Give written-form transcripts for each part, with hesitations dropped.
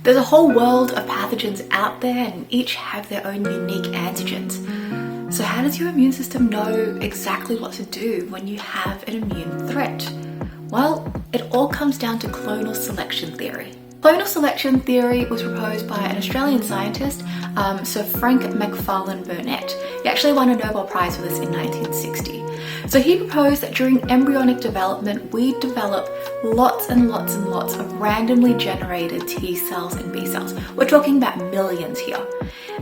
There's a whole world of pathogens out there and each have their own unique antigens. So how does your immune system know exactly what to do when you have an immune threat? Well, it all comes down to clonal selection theory. Clonal selection theory was proposed by an Australian scientist, Sir Frank Macfarlane Burnet. He actually won a Nobel Prize for this in 1960. So he proposed that during embryonic development, we develop lots and lots and lots of randomly generated T cells and B cells. We're talking about millions here.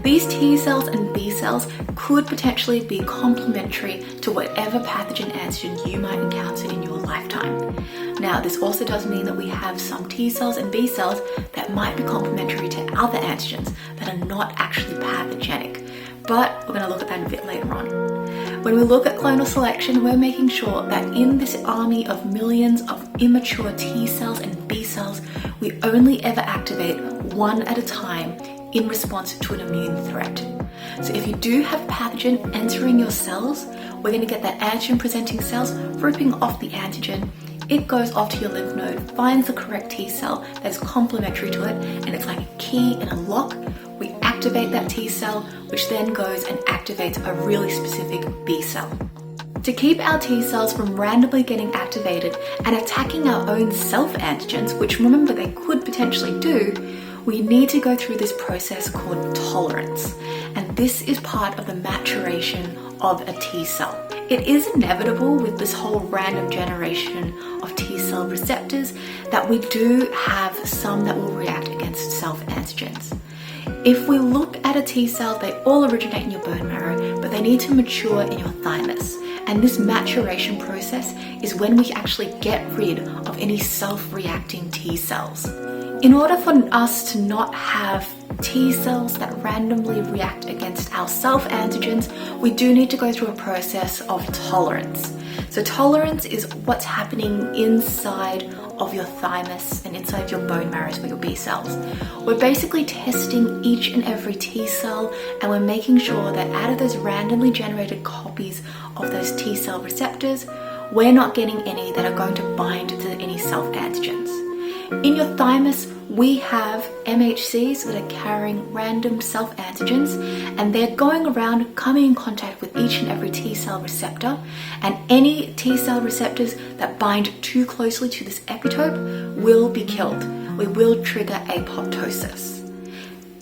These T cells and B cells could potentially be complementary to whatever pathogen antigen you might encounter in your lifetime. Now, this also does mean that we have some T cells and B cells that might be complementary to other antigens that are not actually pathogenic. But we're going to look at that a bit later on. When we look at clonal selection, we're making sure that in this army of millions of immature T cells and B cells, we only ever activate one at a time in response to an immune threat. So if you do have a pathogen entering your cells, we're going to get that antigen presenting cells ripping off the antigen. It goes off to your lymph node, finds the correct T cell that is complementary to it, and it's like a key in a lock. We activate that T cell, which then goes and activates a really specific B cell. To keep our T cells from randomly getting activated and attacking our own self-antigens, which remember they could potentially do, we need to go through this process called tolerance. And this is part of the maturation of a T cell. It is inevitable with this whole random generation of T cell receptors that we do have some that will react against self-antigens. If we look at a T cell, they all originate in your bone marrow, but they need to mature in your thymus. And this maturation process is when we actually get rid of any self-reacting T cells. In order for us to not have T cells that randomly react against our self-antigens, we do need to go through a process of tolerance. So tolerance is what's happening inside of your thymus and inside your bone marrows for your B cells. We're basically testing each and every T cell, and we're making sure that out of those randomly generated copies of those T cell receptors, we're not getting any that are going to bind to any self-antigens. In your thymus, we have MHCs that are carrying random self-antigens, and they're going around coming in contact with each and every T cell receptor, and any T cell receptors that bind too closely to this epitope will be killed. We will trigger apoptosis.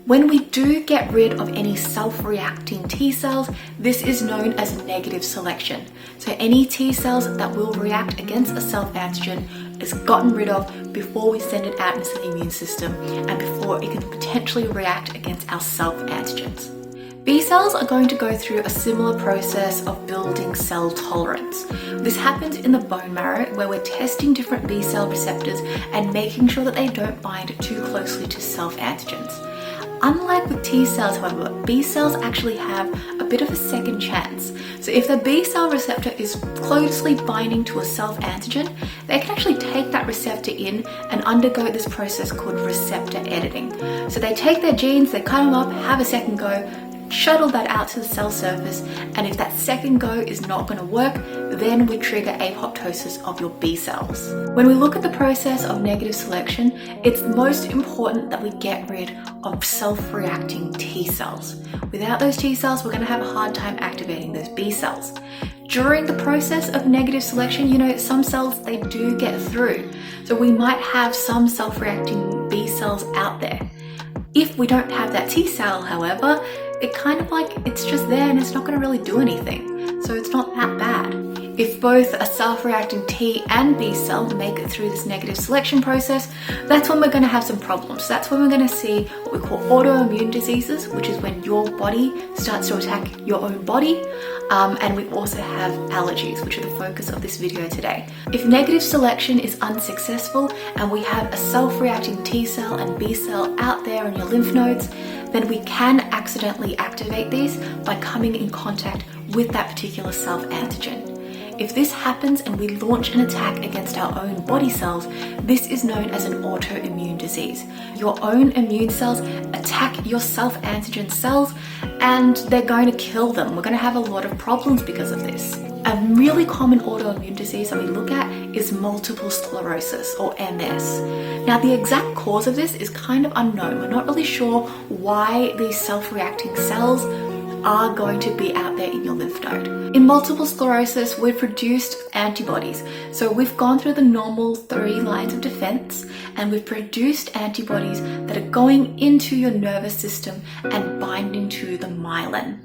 When we do get rid of any self-reacting T cells, this is known as negative selection. So any T cells that will react against a self-antigen is gotten rid of before we send it out into the immune system and before it can potentially react against our self-antigens. B cells are going to go through a similar process of building cell tolerance. This happens in the bone marrow, where we're testing different B cell receptors and making sure that they don't bind too closely to self-antigens. Unlike with T cells, however, B cells actually have a bit of a second chance. So if the B cell receptor is closely binding to a self-antigen, they can actually take that receptor in and undergo this process called receptor editing. So they take their genes, they cut them up, have a second go, shuttle that out to the cell surface, and if that second go is not going to work, then we trigger apoptosis of your B cells. When we look at the process of negative selection, it's most important that we get rid of self-reacting T cells. Without those T cells, we're going to have a hard time activating those B cells. During the process of negative selection, some cells, they do get through. So we might have some self-reacting B cells out there. If we don't have that T cell, however, it's just there and it's not going to really do anything. So it's not that bad. If both a self-reacting T and B cell make it through this negative selection process, that's when we're going to have some problems. That's when we're going to see what we call autoimmune diseases, which is when your body starts to attack your own body. And we also have allergies, which are the focus of this video today. If negative selection is unsuccessful and we have a self-reacting T cell and B cell out there in your lymph nodes, then we can accidentally activate these by coming in contact with that particular self-antigen. If this happens and we launch an attack against our own body cells, this is known as an autoimmune disease. Your own immune cells attack your self-antigen cells and they're going to kill them. We're going to have a lot of problems because of this. A really common autoimmune disease that we look at is multiple sclerosis, or MS. Now, the exact cause of this is kind of unknown. We're not really sure why these self-reacting cells are going to be out there in your lymph node. In multiple sclerosis, we've produced antibodies. So we've gone through the normal 3 lines of defense, and we've produced antibodies that are going into your nervous system and binding to the myelin.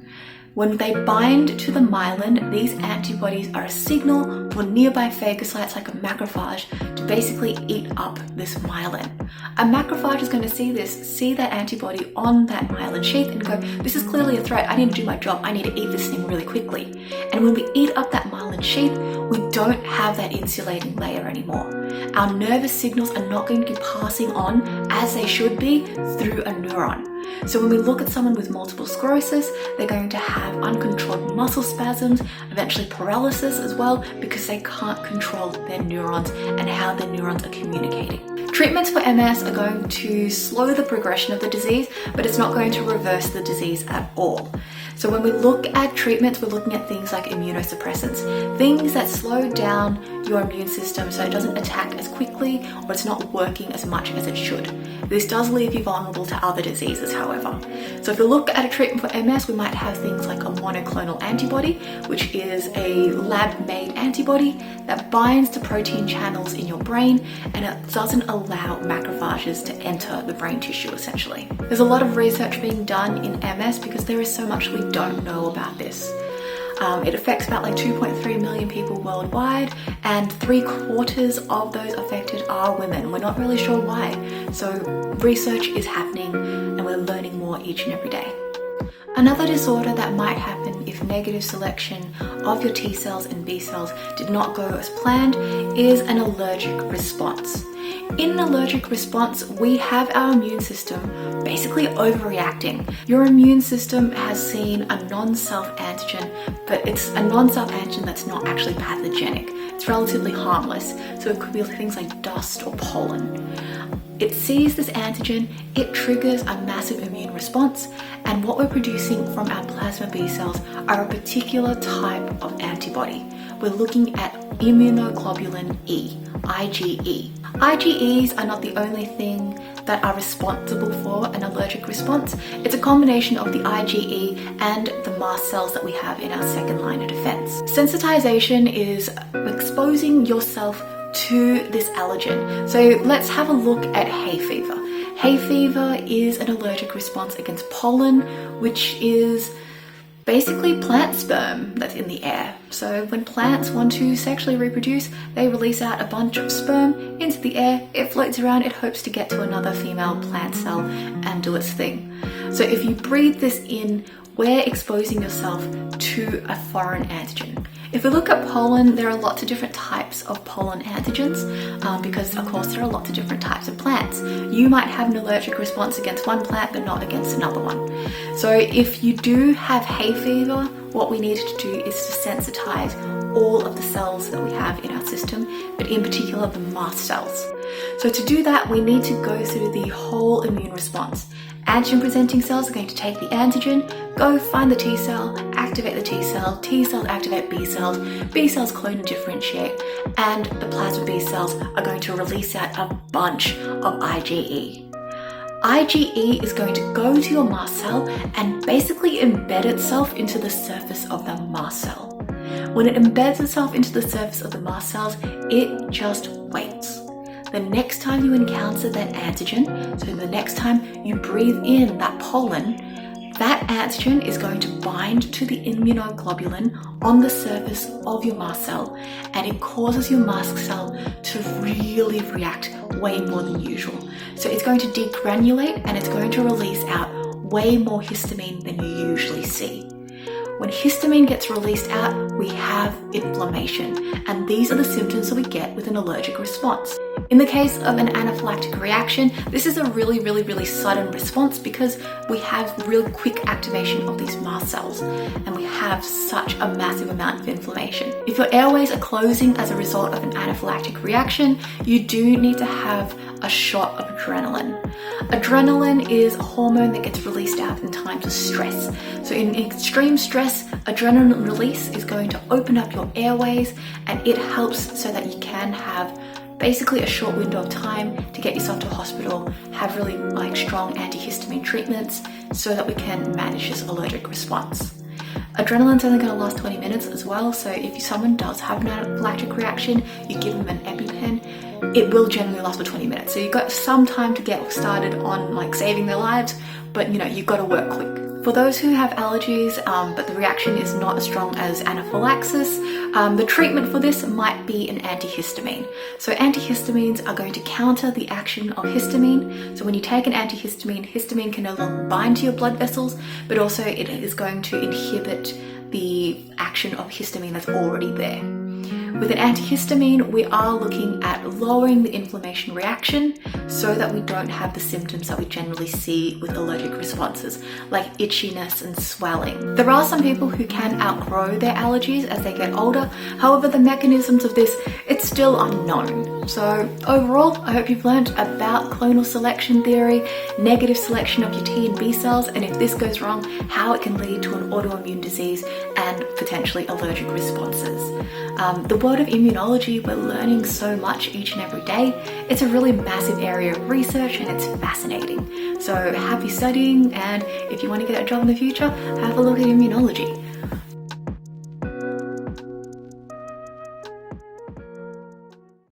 When they bind to the myelin, these antibodies are a signal for nearby phagocytes like a macrophage to basically eat up this myelin. A macrophage is going to see that antibody on that myelin sheath and go, this is clearly a threat, I need to do my job, I need to eat this thing really quickly. And when we eat up that myelin sheath, we don't have that insulating layer anymore. Our nervous signals are not going to be passing on as they should be through a neuron. So when we look at someone with multiple sclerosis, they're going to have uncontrolled muscle spasms, eventually paralysis as well, because they can't control their neurons and how their neurons are communicating. Treatments for MS are going to slow the progression of the disease, but it's not going to reverse the disease at all. So when we look at treatments, we're looking at things like immunosuppressants, things that slow down your immune system so it doesn't attack as quickly or it's not working as much as it should. This does leave you vulnerable to other diseases, however. So if we look at a treatment for MS, we might have things like a monoclonal antibody, which is a lab-made antibody that binds to protein channels in your brain, and it doesn't allow macrophages to enter the brain tissue, essentially. There's a lot of research being done in MS because there is so much we don't know about this. It affects about like 2.3 million people worldwide, and 3/4 of those affected are women. We're not really sure why. So research is happening and we're learning more each and every day. Another disorder that might happen if negative selection of your T cells and B cells did not go as planned is an allergic response. In an allergic response, we have our immune system basically overreacting. Your immune system has seen a non-self antigen, but it's a non-self antigen that's not actually pathogenic. It's relatively harmless, so it could be things like dust or pollen. It sees this antigen, it triggers a massive immune response, and what we're producing from our plasma B cells are a particular type of antibody. We're looking at immunoglobulin E, IgE. IgEs are not the only thing that are responsible for an allergic response. It's a combination of the IgE and the mast cells that we have in our second line of defense. Sensitization is exposing yourself to this allergen. So let's have a look at hay fever. Hay fever is an allergic response against pollen, which is basically plant sperm that's in the air. So when plants want to sexually reproduce, they release out a bunch of sperm into the air, it floats around, it hopes to get to another female plant cell and do its thing. So if you breathe this in, we're exposing yourself to a foreign antigen. If we look at pollen, there are lots of different types of pollen antigens because of course there are lots of different types of plants. You might have an allergic response against one plant but not against another one. So if you do have hay fever, what we need to do is to sensitize all of the cells that we have in our system, but in particular the mast cells. So to do that, we need to go through the whole immune response. Antigen presenting cells are going to take the antigen, go find the T cell, activate the T cells activate B cells clone and differentiate, and the plasma B cells are going to release out a bunch of IgE. IgE is going to go to your mast cell and basically embed itself into the surface of the mast cell. When it embeds itself into the surface of the mast cells, it just waits. The next time you encounter that antigen, so the next time you breathe in that pollen, that antigen is going to bind to the immunoglobulin on the surface of your mast cell, and it causes your mast cell to really react way more than usual. So it's going to degranulate and it's going to release out way more histamine than you usually see. When histamine gets released out, we have inflammation, and these are the symptoms that we get with an allergic response. In the case of an anaphylactic reaction, this is a really sudden response because we have real quick activation of these mast cells and we have such a massive amount of inflammation. If your airways are closing as a result of an anaphylactic reaction, you do need to have a shot of adrenaline. Adrenaline is a hormone that gets released out in times of stress. So in extreme stress, adrenaline release is going to open up your airways, and it helps so that you can have basically a short window of time to get yourself to a hospital, have really strong antihistamine treatments so that we can manage this allergic response. Adrenaline's only going to last 20 minutes as well, so if someone does have an anaphylactic reaction, you give them an EpiPen, it will generally last for 20 minutes. So you've got some time to get started on saving their lives, but you've got to work quick. For those who have allergies, but the reaction is not as strong as anaphylaxis, the treatment for this might be an antihistamine. So antihistamines are going to counter the action of histamine. So when you take an antihistamine, histamine can no longer bind to your blood vessels, but also it is going to inhibit the action of histamine that's already there. With an antihistamine, we are looking at lowering the inflammation reaction so that we don't have the symptoms that we generally see with allergic responses, like itchiness and swelling. There are some people who can outgrow their allergies as they get older. However, the mechanisms of this, it's still unknown. So overall, I hope you've learned about clonal selection theory, negative selection of your T and B cells, and if this goes wrong, how it can lead to an autoimmune disease and potentially allergic responses. The world of immunology, we're learning so much each and every day. It's a really massive area of research and it's fascinating. So happy studying, and if you want to get a job in the future, have a look at immunology.